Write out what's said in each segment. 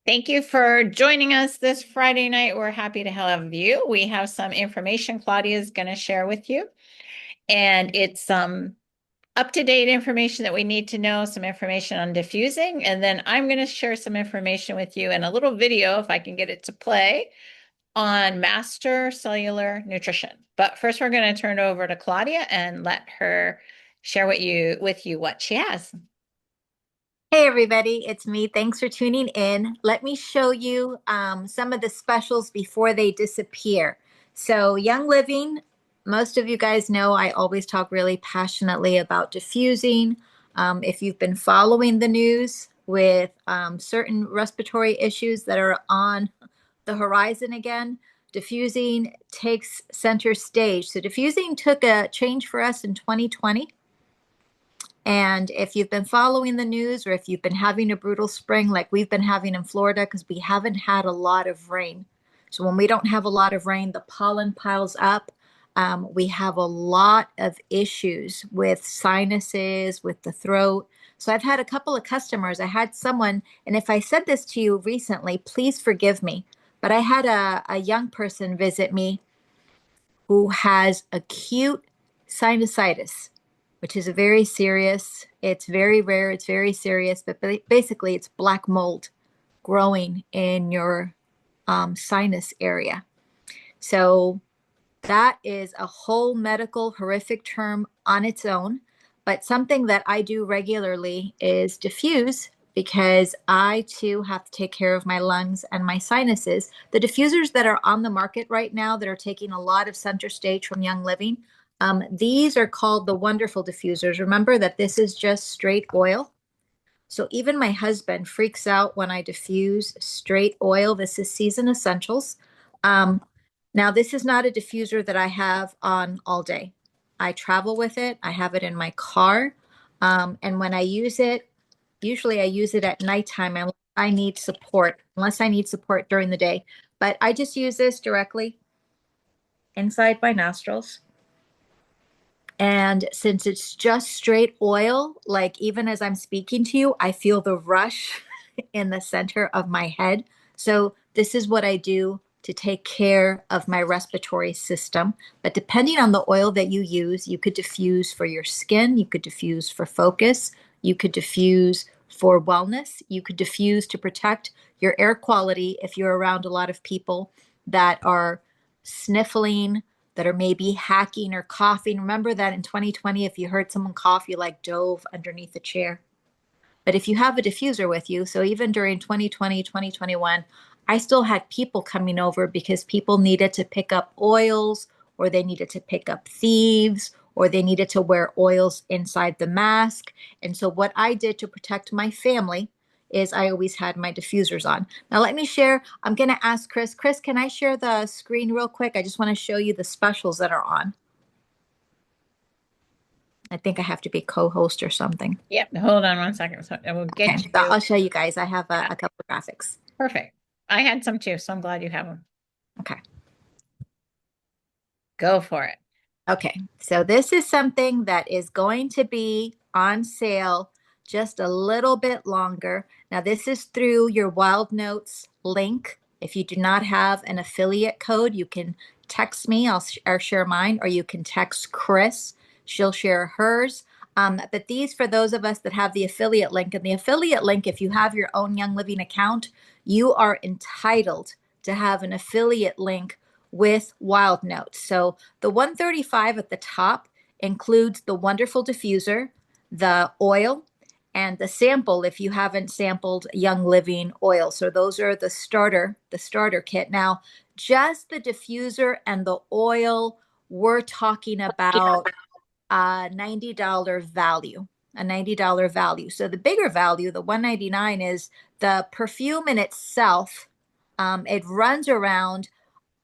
Thank you for joining us this Friday night. We're happy to have you. We have some information Claudia is going to share with you, and it's some up-to-date information that we need to know, some information on diffusing, and then I'm going to share some information with you and a little video, if I can get it to play, on master cellular nutrition. But first, we're going to turn it over to Claudia and let her share with you what she has. Hey everybody, it's me. Thanks for tuning in. Let me show you some of the specials before they disappear. So, Young Living, most of you guys know I always talk really passionately about diffusing. If you've been following the news with certain respiratory issues that are on the horizon again, diffusing takes center stage. So, diffusing took a change for us in 2020. And if you've been following the news or if you've been having a brutal spring like we've been having in Florida, because we haven't had a lot of rain. So when we don't have a lot of rain, the pollen piles up. We have a lot of issues with sinuses, with the throat. So I've had a couple of customers. I had someone, and if I said this to you recently, please forgive me, but I had a young person visit me who has acute sinusitis, which is a very serious, it's very rare, it's very serious, but basically it's black mold growing in your sinus area. So that is a whole medical horrific term on its own. But something that I do regularly is diffuse because I too have to take care of my lungs and my sinuses. The diffusers that are on the market right now that are taking a lot of center stage from Young Living, these are called the wonderful diffusers. Remember that this is just straight oil. So even my husband freaks out when I diffuse straight oil. This is Season Essentials. Um, Now, this is not a diffuser that I have on all day. I travel with it. I have it in my car. And when I use it, usually I use it at nighttime unless I need support during the day. But I just use this directly inside my nostrils. And since it's just straight oil, like even as I'm speaking to you, I feel the rush in the center of my head. So this is what I do to take care of my respiratory system. But depending on the oil that you use, you could diffuse for your skin, you could diffuse for focus, you could diffuse for wellness, you could diffuse to protect your air quality if you're around a lot of people that are sniffling, that are maybe hacking or coughing. Remember that in 2020, if you heard someone cough, you like dove underneath the chair. But if you have a diffuser with you, so even during 2020, 2021, I still had people coming over because people needed to pick up oils or they needed to pick up thieves or they needed to wear oils inside the mask. And so what I did to protect my family is I always had my diffusers on. Now let me share. I'm going to ask Chris. Chris, can I share the screen real quick? I just want to show you the specials that are on. I think I have to be co-host or something. Yep. Hold on one second. So I will Okay, get so you. I'll show you guys. I have Yeah, a couple of graphics. perfect. I had some too, so I'm glad you have them. Okay. Go for it. Okay, so this is something that is going to be on sale just a little bit longer. Now, this is through your Wild Notes link. If you do not have an affiliate code, you can text me, I'll share mine, or you can text Chris. She'll share hers. But these, for those of us that have the affiliate link, and the affiliate link, if you have your own Young Living account, you are entitled to have an affiliate link with Wild Notes. So the 135 at the top includes the wonderful diffuser, the oil, and the sample if you haven't sampled Young Living oil. So those are the starter kit. Now, just the diffuser and the oil, we're talking about a $90 value, a $90 value. So the bigger value, the 199, is the perfume in itself. It runs around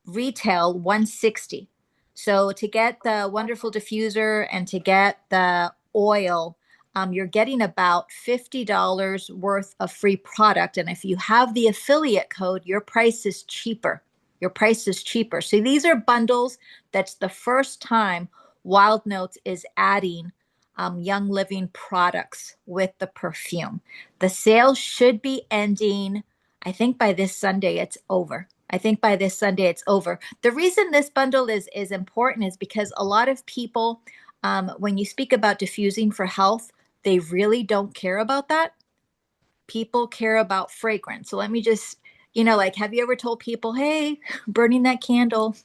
retail 160. So to get the wonderful diffuser and to get the oil, you're getting about $50 worth of free product. And if you have the affiliate code, your price is cheaper. Your price is cheaper. So these are bundles. That's the first time Wild Notes is adding Young Living products with the perfume. The sale should be ending, I think by this Sunday it's over. I think by this Sunday it's over. The reason this bundle is important is because a lot of people, when you speak about diffusing for health, they really don't care about that. People care about fragrance. So let me just, like, have you ever told people, hey, burning that candle,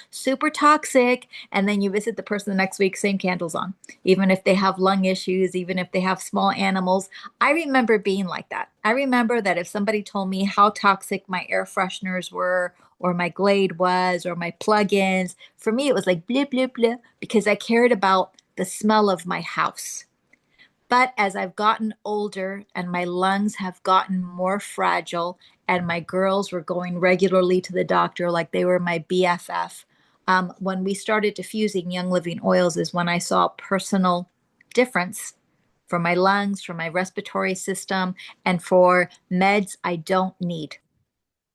super toxic? And then you visit the person the next week, same candles on, even if they have lung issues, even if they have small animals. I remember being like that. I remember that if somebody told me how toxic my air fresheners were, or my Glade was, or my plugins, for me, it was like blip, blip, blip, because I cared about the smell of my house. But as I've gotten older and my lungs have gotten more fragile, and my girls were going regularly to the doctor like they were my BFF, when we started diffusing Young Living oils is when I saw personal difference for my lungs, for my respiratory system, and for meds I don't need.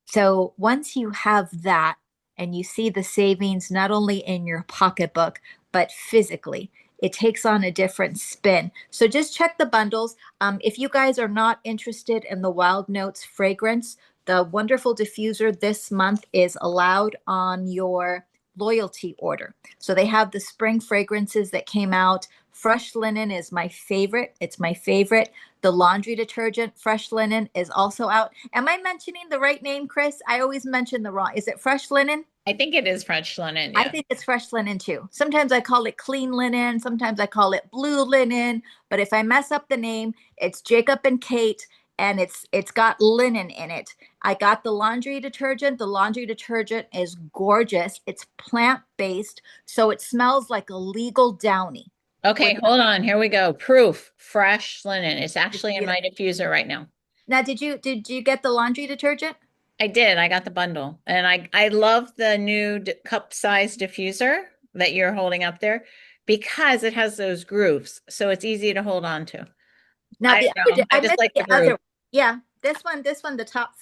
So once you have that and you see the savings not only in your pocketbook, but physically, it takes on a different spin. So just check the bundles. If you guys are not interested in the Wild Notes fragrance, the wonderful diffuser this month is allowed on your loyalty order. So they have the spring fragrances that came out. Fresh linen is my favorite. It's my favorite. The laundry detergent, Fresh Linen, is also out. Am I mentioning the right name, Chris? I always mention the wrong. Is it Fresh Linen? I think it is French linen. I Yeah. think it's Fresh Linen too. Sometimes I call it Clean Linen. Sometimes I call it Blue Linen. But if I mess up the name, it's Jacob and Kate, and it's got linen in it. I got the laundry detergent. The laundry detergent is gorgeous. It's plant-based, so it smells like a legal Downy. Okay, With hold on. Here we go. Proof. Fresh linen. It's actually in beautiful. my diffuser right now. Now, did you get the laundry detergent? I did. I got the bundle. And I love the new cup size diffuser that you're holding up there because it has those grooves. So it's easy to hold on to. Now I the don't know. I I just missed like the the groove. other. Yeah, this one, the top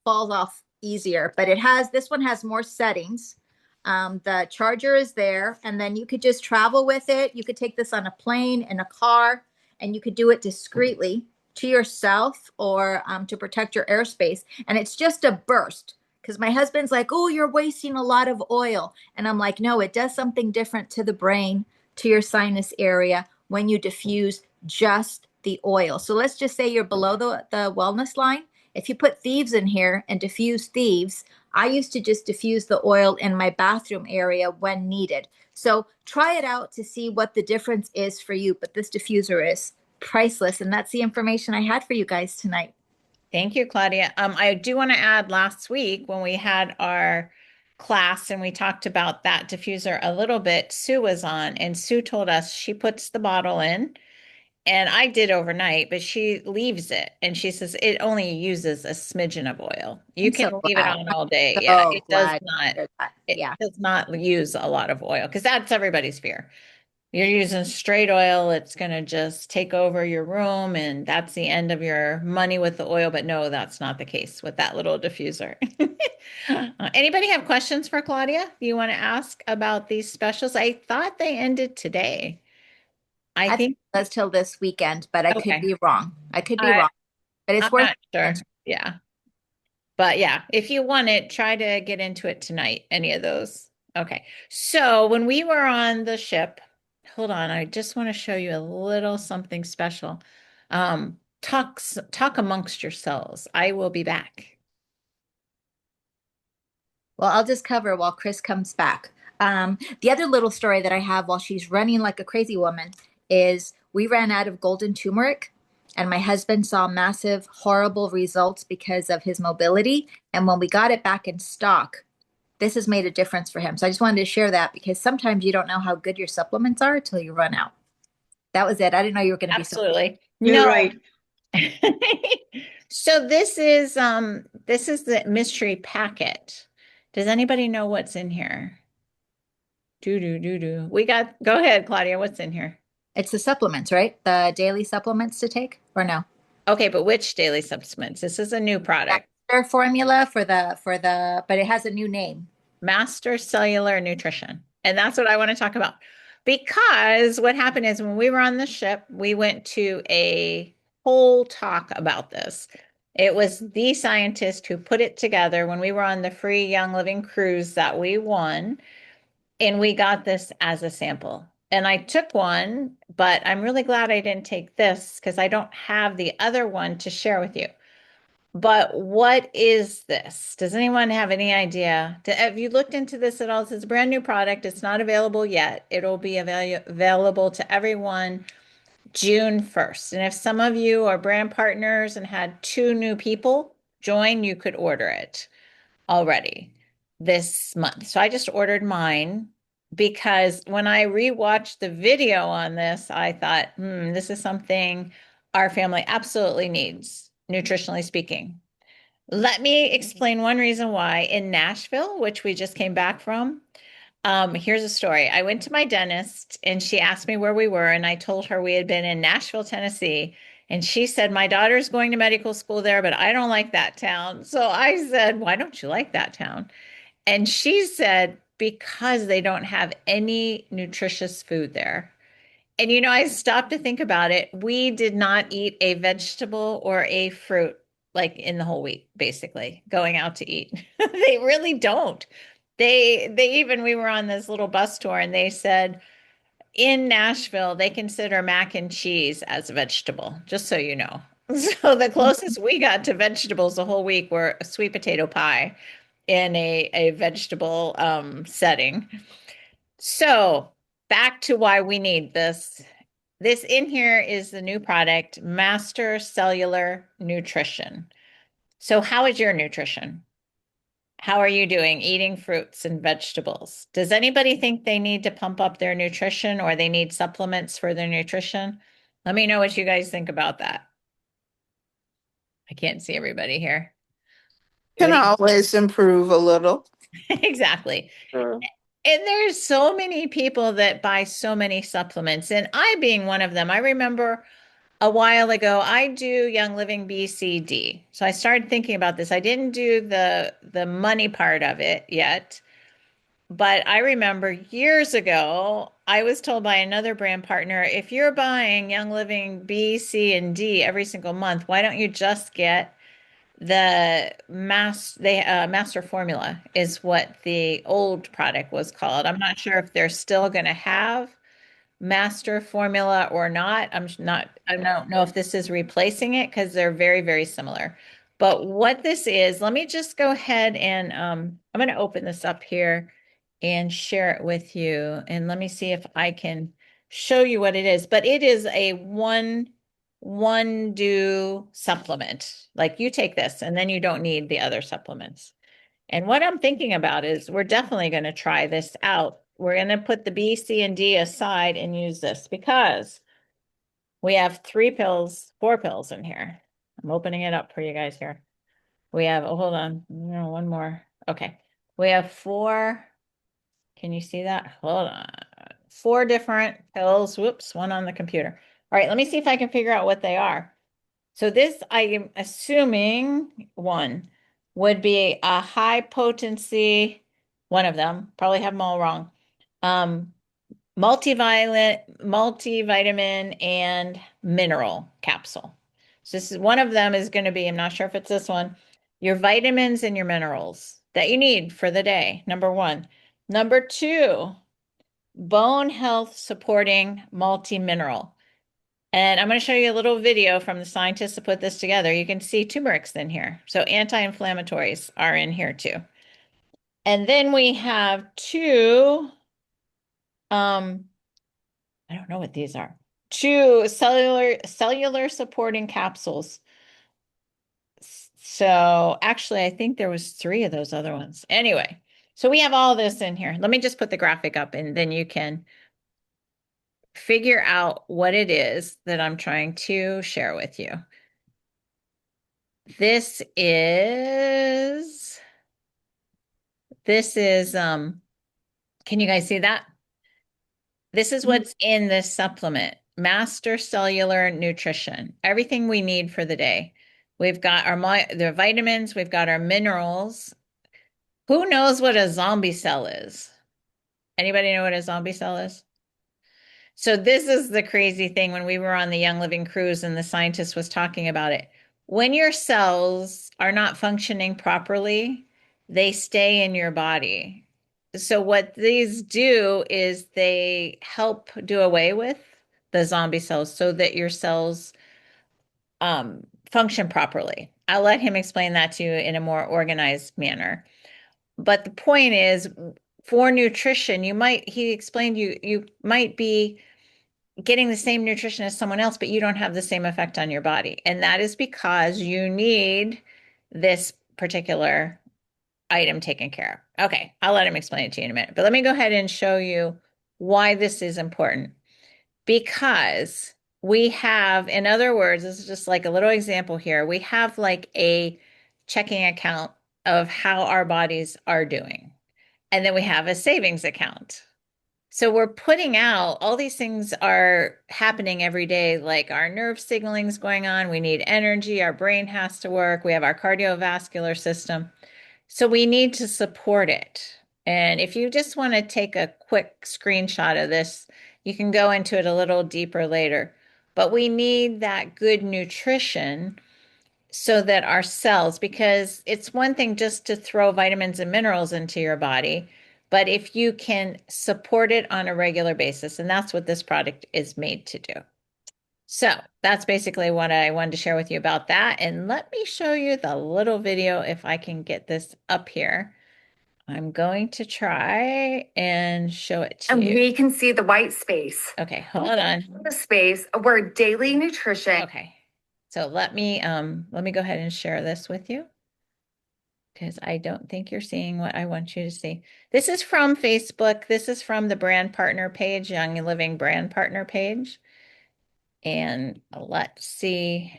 falls off easier, but this one has more settings. The charger is there, and then you could just travel with it. You could take this on a plane, in a car, and you could do it discreetly to yourself or to protect your airspace. And it's just a burst. Because my husband's like, oh, you're wasting a lot of oil. And I'm like, no, it does something different to the brain, to your sinus area when you diffuse just the oil. So let's just say you're below the wellness line. If you put thieves in here and diffuse thieves, I used to just diffuse the oil in my bathroom area when needed. So try it out to see what the difference is for you. But this diffuser is priceless. And that's the information I had for you guys tonight. Thank you, Claudia. I do want to add last week when we had our class and we talked about that diffuser a little bit, Sue was on and Sue told us she puts the bottle in and I did overnight, but she leaves it and she says it only uses a smidgen of oil. You I'm can so leave it glad. on all day. Yeah, So glad to hear that. it Yeah. does not use a lot of oil because that's everybody's fear. You're using straight oil, it's going to just take over your room, and that's the end of your money with the oil. But no, that's not the case with that little diffuser. Anybody have questions for Claudia? You want to ask about these specials? I thought they ended today. I I think think, it was till this weekend, but I could okay. be wrong. I could be I, wrong, but it's I'm worth not sure. Yeah. But yeah, if you want it, try to get into it tonight, any of those. Okay. So when we were on the ship, hold on, I just want to show you a little something special. Talk amongst yourselves. I will be back. Well, I'll just cover while Chris comes back. The other little story that I have while she's running like a crazy woman is we ran out of golden turmeric, and my husband saw massive, horrible results because of his mobility. And when we got it back in stock, this has made a difference for him. So I just wanted to share that because sometimes you don't know how good your supplements are until you run out. That was it. I didn't know you were going to be so. Absolutely. You're No. right. So this is the mystery packet. Does anybody know what's in here? Do. Go ahead, Claudia. What's in here? It's the supplements, right? The daily supplements to take, or no? Okay, but which daily supplements? This is a new product. Their formula but it has a new name. Master Cellular Nutrition. And that's what I want to talk about. Because what happened is when we were on the ship, we went to a whole talk about this. It was the scientist who put it together when we were on the free Young Living cruise that we won, and we got this as a sample. And I took one, but I'm really glad I didn't take this because I don't have the other one to share with you. But what is this? Does anyone have any idea? Have you looked into this at all? It's a brand new product. It's not available yet. It'll be available to everyone June 1st. And if some of you are brand partners and had two new people join, you could order it already this month. So I just ordered mine because when I rewatched the video on this, I thought, this is something our family absolutely needs, nutritionally speaking. Let me explain one reason why in Nashville, which we just came back from. Here's a story. I went to my dentist and she asked me where we were, and I told her we had been in Nashville, Tennessee. And she said, my daughter's going to medical school there, but I don't like that town. So I said, why don't you like that town? And she said, because they don't have any nutritious food there. And I stopped to think about it. We did not eat a vegetable or a fruit like in the whole week, basically, going out to eat. They really don't. They even we were on this little bus tour and they said in Nashville they consider mac and cheese as a vegetable, just so you know. So the closest we got to vegetables the whole week were a sweet potato pie in a vegetable setting. So back to why we need this. This in here is the new product, Master Cellular Nutrition. So how is your nutrition? How are you doing eating fruits and vegetables? Does anybody think they need to pump up their nutrition or they need supplements for their nutrition? Let me know what you guys think about that. I can't see everybody here. What Can do always improve a little. you exactly. Sure. And there's so many people that buy so many supplements, and I being one of them. I remember a while ago, I do Young Living BCD. So I started thinking about this. I didn't do the money part of it yet, but I remember years ago, I was told by another brand partner, if you're buying Young Living B, C, and D every single month, why don't you just get the master formula is what the old product was called. I'm not sure if they're still going to have master formula or not. I don't know if this is replacing it because they're very, very similar. But what this is, let me just go ahead and I'm going to open this up here and share it with you. And let me see if I can show you what it is. But it is a one do supplement. Like you take this and then you don't need the other supplements. And what I'm thinking about is we're definitely going to try this out. We're going to put the B, C, and D aside and use this because we have 3 pills, 4 pills in here. I'm opening it up for you guys here. We have, oh, hold on, no, one more. Okay. We have 4. Can you see that? Hold on. 4 different pills. Whoops, one on the computer. All right, let me see if I can figure out what they are. So this, I am assuming one would be a high potency, one of them, probably have them all wrong. Um, multivitamin and mineral capsule. So this is one of them is going to be, I'm not sure if it's this one, your vitamins and your minerals that you need for the day, number 1. Number 2, bone health supporting multi-mineral. And I'm going to show you a little video from the scientists that put this together. You can see turmeric's in here. So anti-inflammatories are in here too. And then we have 2, I don't know what these are. 2 cellular supporting capsules. So actually, I think there was 3 of those other ones. Anyway, so we have all this in here. Let me just put the graphic up and then you can figure out what it is that I'm trying to share with you. This is can you guys see that? This is what's in this supplement, Master Cellular Nutrition. Everything we need for the day. We've got the vitamins, we've got our minerals. Who knows what a zombie cell is? Anybody know what a zombie cell is? So this is the crazy thing when we were on the Young Living cruise and the scientist was talking about it. when your cells are not functioning properly, they stay in your body. So what these do is they help do away with the zombie cells so that your cells function properly. I'll let him explain that to you in a more organized manner. But the point is, for nutrition, he explained you might be getting the same nutrition as someone else, but you don't have the same effect on your body. And that is because you need this particular item taken care of. Okay, I'll let him explain it to you in a minute. But let me go ahead and show you why this is important. Because we have, in other words, this is just like a little example here. We have like a checking account of how our bodies are doing. And then we have a savings account. So we're putting out all these things are happening every day, like our nerve signaling is going on. We need energy. Our brain has to work. We have our cardiovascular system. So we need to support it. And if you just want to take a quick screenshot of this, you can go into it a little deeper later. But we need that good nutrition so that our cells, because it's one thing just to throw vitamins and minerals into your body, but if you can support it on a regular basis, and that's what this product is made to do. So that's basically what I wanted to share with you about that. And let me show you the little video if I can get this up here. I'm going to try and show it to And you. we can see the white space. Okay, hold on. The space where daily nutrition. Okay. So let me go ahead and share this with you because I don't think you're seeing what I want you to see. This is from Facebook. This is from the brand partner page, Young Living brand partner page. And let's see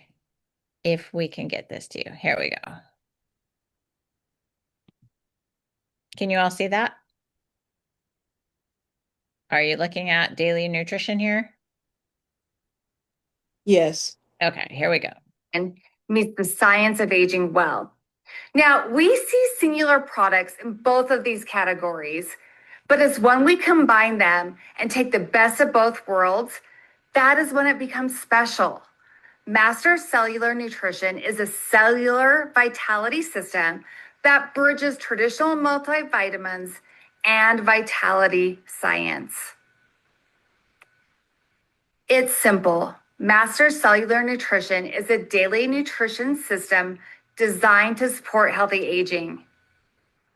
if we can get this to you. Here we go. Can you all see that? Are you looking at daily nutrition here? Yes. Okay, here we go. And meets the science of aging well. Now, we see singular products in both of these categories, but it's when we combine them and take the best of both worlds, that is when it becomes special. Master Cellular Nutrition is a cellular vitality system that bridges traditional multivitamins and vitality science. It's simple. Master Cellular Nutrition is a daily nutrition system designed to support healthy aging.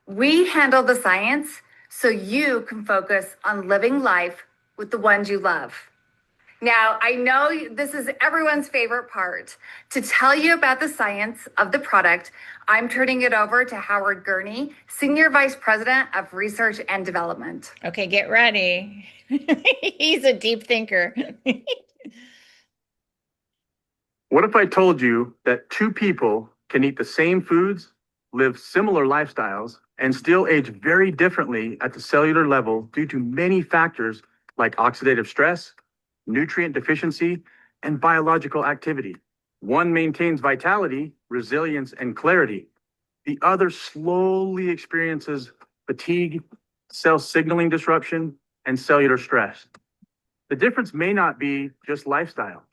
We handle the science so you can focus on living life with the ones you love. Now, I know this is everyone's favorite part. To tell you about the science of the product, I'm turning it over to Howard Gurney, Senior Vice President of Research and Development. Okay, get ready. He's a deep thinker. What if I told you that two people can eat the same foods, live similar lifestyles, and still age very differently at the cellular level due to many factors like oxidative stress, nutrient deficiency, and biological activity? One maintains vitality, resilience, and clarity. The other slowly experiences fatigue, cell signaling disruption, and cellular stress. The difference may not be just lifestyle.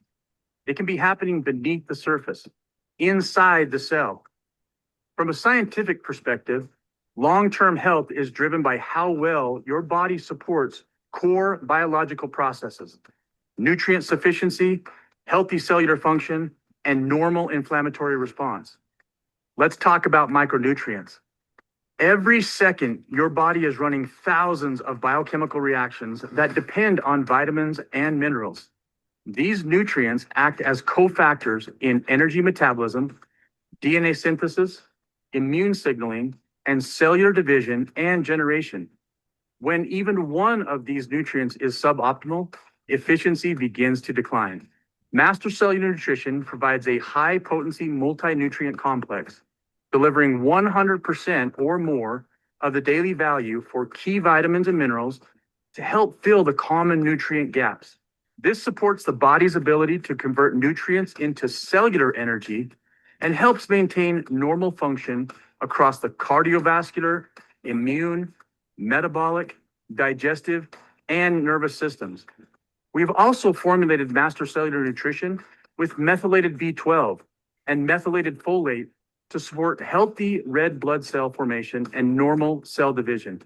It can be happening beneath the surface, inside the cell. From a scientific perspective, long-term health is driven by how well your body supports core biological processes, nutrient sufficiency, healthy cellular function, and normal inflammatory response. Let's talk about micronutrients. Every second, your body is running thousands of biochemical reactions that depend on vitamins and minerals. These nutrients act as cofactors in energy metabolism, DNA synthesis, immune signaling, and cellular division and generation. When even one of these nutrients is suboptimal, efficiency begins to decline. Master Cellular Nutrition provides a high-potency multi-nutrient complex, delivering 100% or more of the daily value for key vitamins and minerals to help fill the common nutrient gaps. This supports the body's ability to convert nutrients into cellular energy and helps maintain normal function across the cardiovascular, immune, metabolic, digestive, and nervous systems. We've also formulated Master Cellular Nutrition with methylated B12, and methylated folate to support healthy red blood cell formation and normal cell division.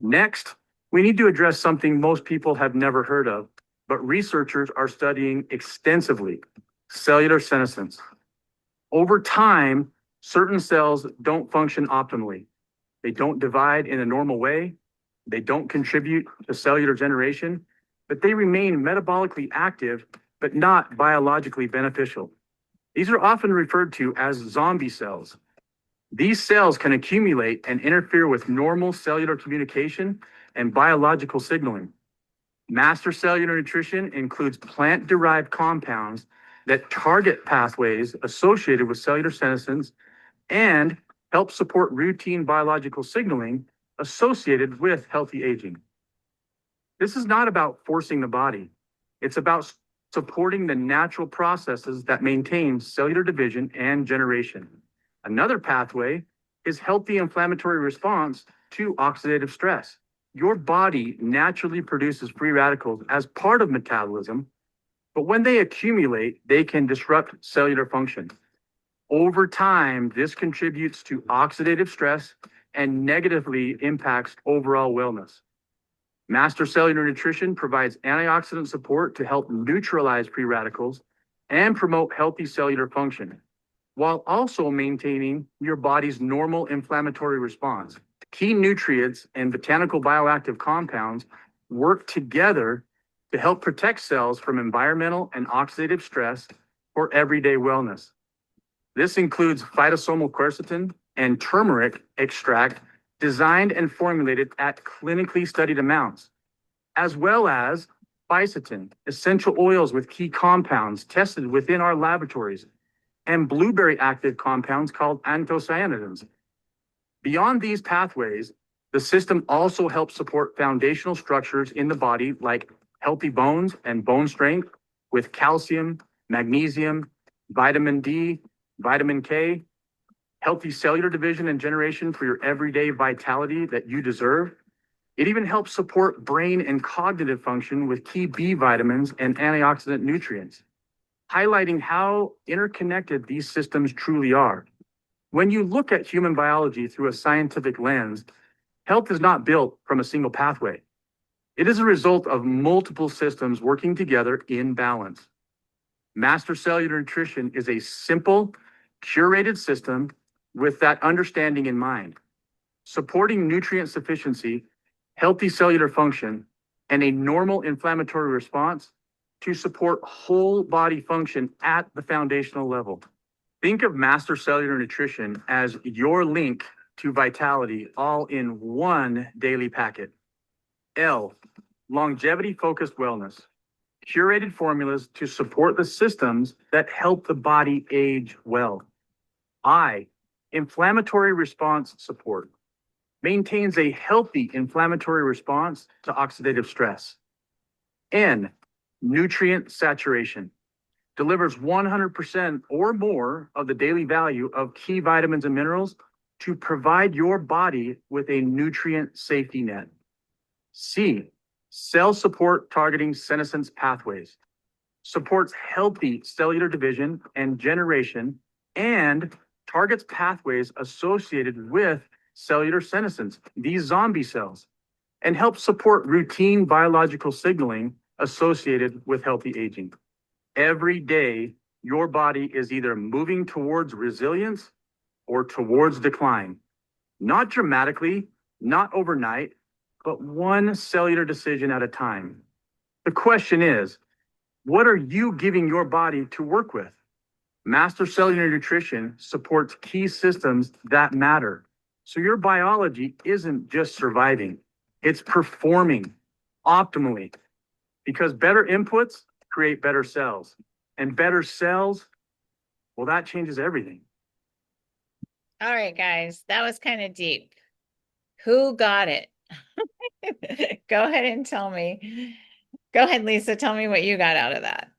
Next, we need to address something most people have never heard of, but researchers are studying extensively: cellular senescence. Over time, certain cells don't function optimally. They don't divide in a normal way. They don't contribute to cellular generation, but they remain metabolically active, but not biologically beneficial. These are often referred to as zombie cells. These cells can accumulate and interfere with normal cellular communication and biological signaling. Master cellular nutrition includes plant-derived compounds that target pathways associated with cellular senescence and help support routine biological signaling associated with healthy aging. This is not about forcing the body. It's about supporting the natural processes that maintain cellular division and generation. Another pathway is healthy inflammatory response to oxidative stress. Your body naturally produces free radicals as part of metabolism, but when they accumulate, they can disrupt cellular function. Over time, this contributes to oxidative stress and negatively impacts overall wellness. Master cellular nutrition provides antioxidant support to help neutralize free radicals and promote healthy cellular function, while also maintaining your body's normal inflammatory response. Key nutrients and botanical bioactive compounds work together to help protect cells from environmental and oxidative stress for everyday wellness. This includes phytosomal quercetin and turmeric extract designed and formulated at clinically studied amounts, as well as fisetin, essential oils with key compounds tested within our laboratories, and blueberry active compounds called anthocyanidins. Beyond these pathways, the system also helps support foundational structures in the body like healthy bones and bone strength with calcium, magnesium, vitamin D, vitamin K, healthy cellular division and generation for your everyday vitality that you deserve. It even helps support brain and cognitive function with key B vitamins and antioxidant nutrients, highlighting how interconnected these systems truly are. When you look at human biology through a scientific lens, health is not built from a single pathway. It is a result of multiple systems working together in balance. Master cellular nutrition is a simple, curated system with that understanding in mind, supporting nutrient sufficiency, healthy cellular function, and a normal inflammatory response to support whole body function at the foundational level. Think of master cellular nutrition as your link to vitality all in one daily packet. L, longevity-focused wellness. Curated formulas to support the systems that help the body age well. I, inflammatory response support. Maintains a healthy inflammatory response to oxidative stress. N, nutrient saturation. Delivers 100% or more of the daily value of key vitamins and minerals to provide your body with a nutrient safety net. C, cell support targeting senescence pathways. Supports healthy cellular division and generation and targets pathways associated with cellular senescence, these zombie cells, and helps support routine biological signaling associated with healthy aging. Every day, your body is either moving towards resilience or towards decline. Not dramatically, not overnight, but one cellular decision at a time. The question is, what are you giving your body to work with? Master cellular nutrition supports key systems that matter. So your biology isn't just surviving, it's performing optimally, because better inputs create better cells, and better cells, well, that changes everything. All right, guys, that was kind of deep. Who got it? Go ahead and tell me. Go ahead, Lisa, tell me what you got out of that.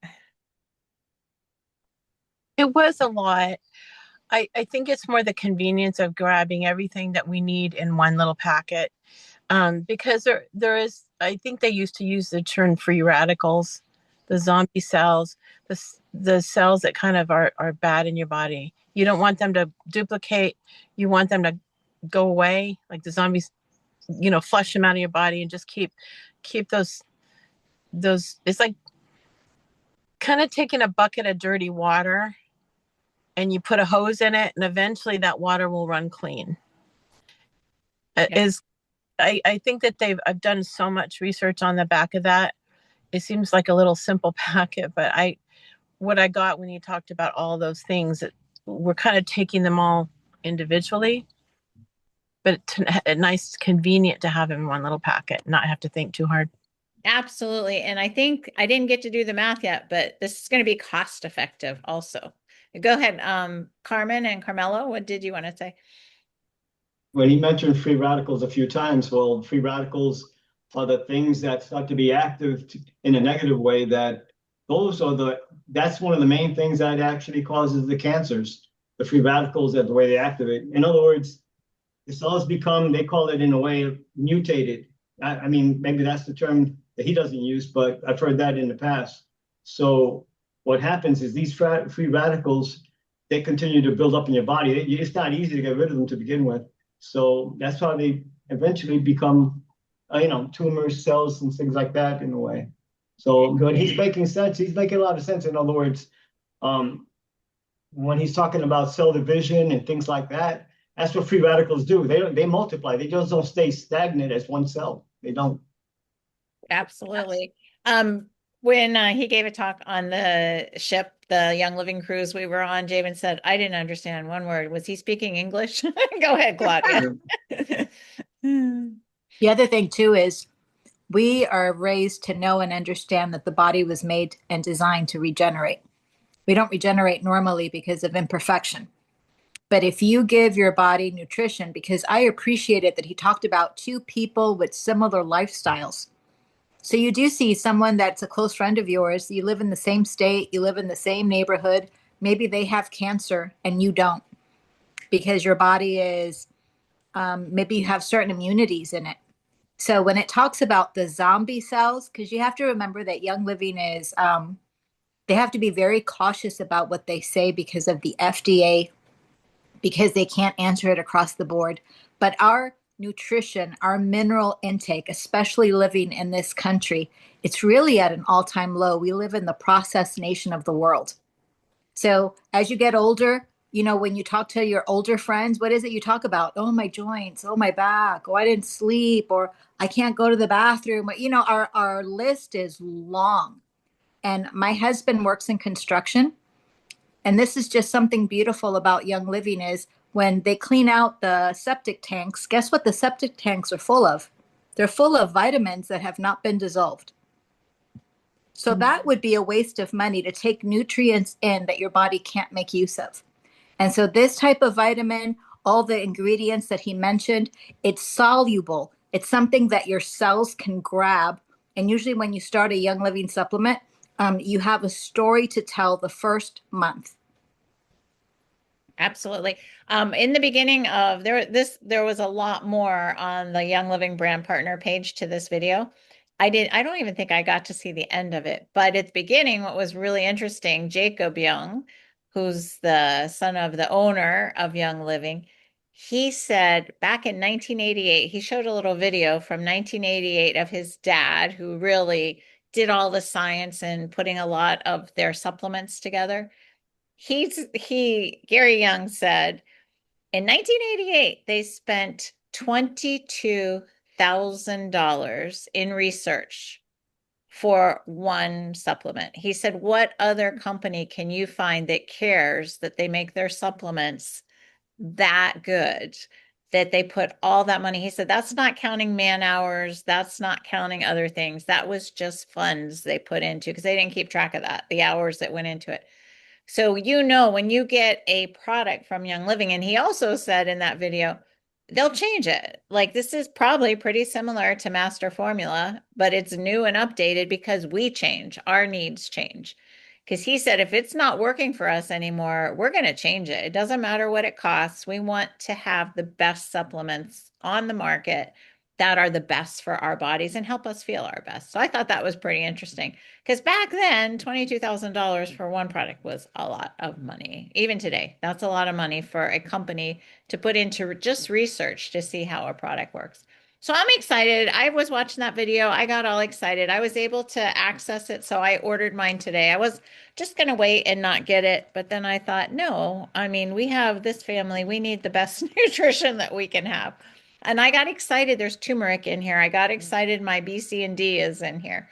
It was a lot. I think it's more the convenience of grabbing everything that we need in one little packet. Because there is, I think they used to use the term free radicals, the zombie cells, the cells that kind of are bad in your body. You don't want them to duplicate. You want them to go away, like the zombies, flush them out of your body and just keep those. It's like kind of taking a bucket of dirty water and you put a hose in it, and eventually that water will run clean. Yeah. I think that I've done so much research on the back of that. It seems like a little simple packet, but what I got when you talked about all those things, we're kind of taking them all individually, but it's nice, convenient to have them in one little packet, not have to think too hard. Absolutely. And I think I didn't get to do the math yet, but this is going to be cost effective also. Go ahead, Carmen and Carmelo, what did you want to say? When he mentioned free radicals a few times, well, free radicals are the things that start to be active in a negative way. That's one of the main things that actually causes the cancers. The free radicals are the way they activate. In other words, the cells become, they call it in a way, mutated. I mean, maybe that's the term that he doesn't use, but I've heard that in the past. So what happens is these free radicals, they continue to build up in your body. It's not easy to get rid of them to begin with. So that's how they eventually become, tumors, cells, and things like that in a way. So, but he's making sense. He's making a lot of sense. In other words, when he's talking about cell division and things like that, that's what free radicals do. They multiply. They just don't stay stagnant as one cell. They don't. Absolutely. When he gave a talk on the ship, the Young Living cruise we were on, Javen said, I didn't understand one word. Was he speaking English? Go ahead, Claudia. The other thing too is we are raised to know and understand that the body was made and designed to regenerate. We don't regenerate normally because of imperfection. But if you give your body nutrition, because I appreciated that he talked about two people with similar lifestyles. So you do see someone that's a close friend of yours, you live in the same state, you live in the same neighborhood, maybe they have cancer and you don't, because your body is, maybe you have certain immunities in it. So when it talks about the zombie cells, because you have to remember that Young Living is, they have to be very cautious about what they say because of the FDA, because they can't answer it across the board. But our nutrition, our mineral intake, especially living in this country, it's really at an all-time low. We live in the processed nation of the world. So as you get older, when you talk to your older friends, what is it you talk about? Oh, my joints. Oh, my back. Oh, I didn't sleep, or I can't go to the bathroom. Our list is long. And my husband works in construction. And this is just something beautiful about Young Living is when they clean out the septic tanks, guess what the septic tanks are full of? They're full of vitamins that have not been dissolved. So that would be a waste of money to take nutrients in that your body can't make use of. And so this type of vitamin, all the ingredients that he mentioned, it's soluble. It's something that your cells can grab. And usually when you start a Young Living supplement, you have a story to tell the first month. Absolutely. In the beginning of there was a lot more on the Young Living brand partner page to this video. I don't even think I got to see the end of it, but at the beginning, what was really interesting, Jacob Young, who's the son of the owner of Young Living, he said back in 1988, he showed a little video from 1988 of his dad, who really did all the science and putting a lot of their supplements together. Gary Young said in 1988 they spent $22,000 in research for one supplement. He said, what other company can you find that cares that they make their supplements that good, that they put all that money? He said, that's not counting man hours. That's not counting other things. That was just funds they put into, because they didn't keep track of that, the hours that went into it. So, when you get a product from Young Living, and he also said in that video, they'll change it. Like, this is probably pretty similar to Master Formula, but it's new and updated because we change, our needs change. Because he said, if it's not working for us anymore, we're going to change it. It doesn't matter what it costs. We want to have the best supplements on the market that are the best for our bodies and help us feel our best. So I thought that was pretty interesting because back then, $22,000 for one product was a lot of money. Even today, that's a lot of money for a company to put into just research to see how a product works. So I'm excited. I was watching that video. I got all excited. I was able to access it. So I ordered mine today. I was just going to wait and not get it. But then I thought, no, I mean, we have this family. We need the best nutrition that we can have. And I got excited. There's turmeric in here. I got excited. My B, C, and D is in here.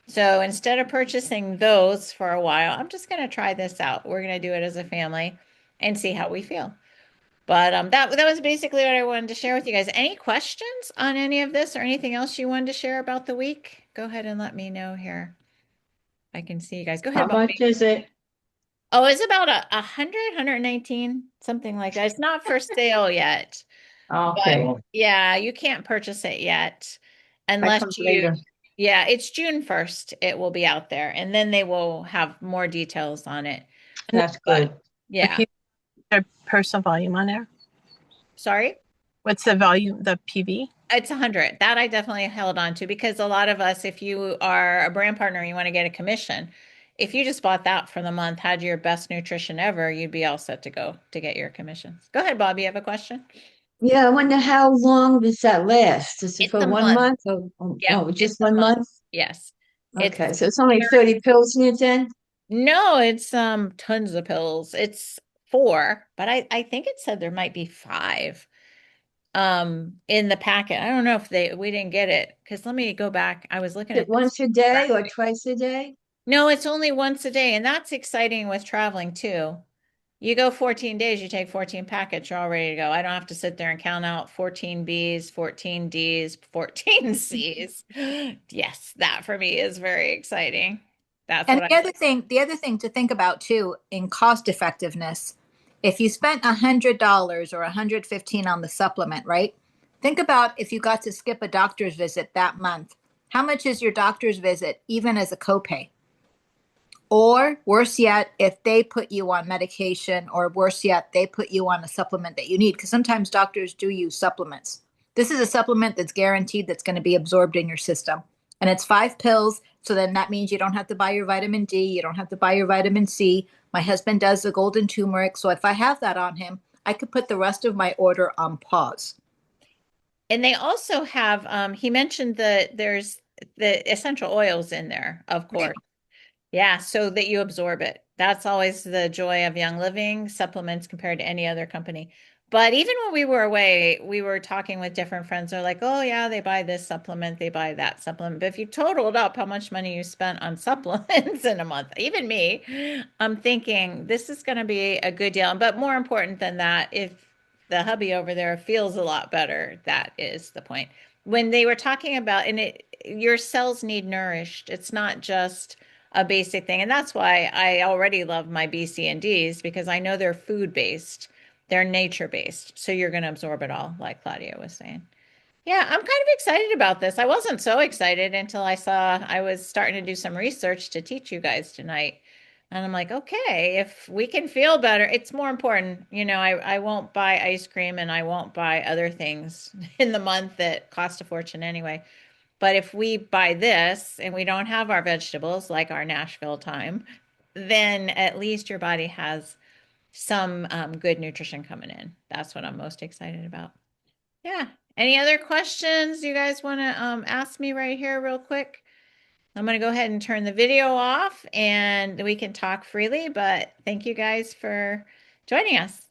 So instead of purchasing those for a while, I'm just going to try this out. We're going to do it as a family and see how we feel. But that was basically what I wanted to share with you guys. Any questions on any of this or anything else you wanted to share about the week? Go ahead and let me know here. I can see you guys. Go How ahead, much Bobby. is it? Oh, it's about a hundred, 119, something like that. It's not for sale yet. But Okay, yeah, you can't purchase it yet that unless comes you, later. yeah, it's June 1st. It will be out there and then they will have more details on it. And That's But good. yeah, their personal volume on there. sorry. What's the volume, the PV? It's 100. That I definitely held on to because a lot of us, if you are a brand partner and you want to get a commission, if you just bought that for the month, had your best nutrition ever, you'd be all set to go to get your commissions. Go ahead, Bob. You have a question? Yeah, I wonder how long does that last? Is it It's for a one month. month or, Yep, oh, it's just a one month. month? Yes. It's Okay, so it's only 30 pills in it then? No, it's tons of pills. It's four, but I think it said there might be five in the packet. I don't know if we didn't get it because let me go back. I was looking Is it at this once a day or graphic. twice a day? No, it's only once a day, and that's exciting with traveling too. You go 14 days, you take 14 packets, you're all ready to go. I don't have to sit there and count out 14 Bs, 14 Ds, 14 Cs. Yes, that for me is very exciting. That's And what I the other thing to think about too, in cost effectiveness, if you spent $100 or 115 on the supplement, right? Think about if you got to skip a doctor's visit that month. How much is your doctor's visit, even as a copay? Or worse yet, if they put you on medication, or worse yet, they put you on a supplement that you need, because sometimes doctors do use supplements. This is a supplement that's guaranteed that's going to be absorbed in your system. And it's 5 pills. So then that means you don't have to buy your vitamin D. You don't have to buy your vitamin C. My husband does the golden turmeric. So if I have that on him, I could put the rest of my order on pause. And they also have, he mentioned that there's the essential oils in there, of course. Yeah, so that you absorb it. That's always the joy of Young Living supplements compared to any other company. But even when we were away, we were talking with different friends. They're like, oh, yeah, they buy this supplement, they buy that supplement. But if you totaled up how much money you spent on supplements in a month, even me, I'm thinking this is going to be a good deal. But more important than that, if the hubby over there feels a lot better, that is the point. When they were talking about, your cells need nourished. It's not just a basic thing. And that's why I already love my B, C, and Ds because I know they're food based, they're nature based. So you're going to absorb it all, like Claudia was saying. Yeah, I'm kind of excited about this. I wasn't so excited until I was starting to do some research to teach you guys tonight. And I'm like, okay, if we can feel better, it's more important. I won't buy ice cream and I won't buy other things in the month that cost a fortune anyway. But if we buy this and we don't have our vegetables like our Nashville time, then at least your body has some good nutrition coming in. That's what I'm most excited about. Yeah. Any other questions you guys want to ask me right here, real quick? I'm going to go ahead and turn the video off and we can talk freely, but thank you guys for joining us.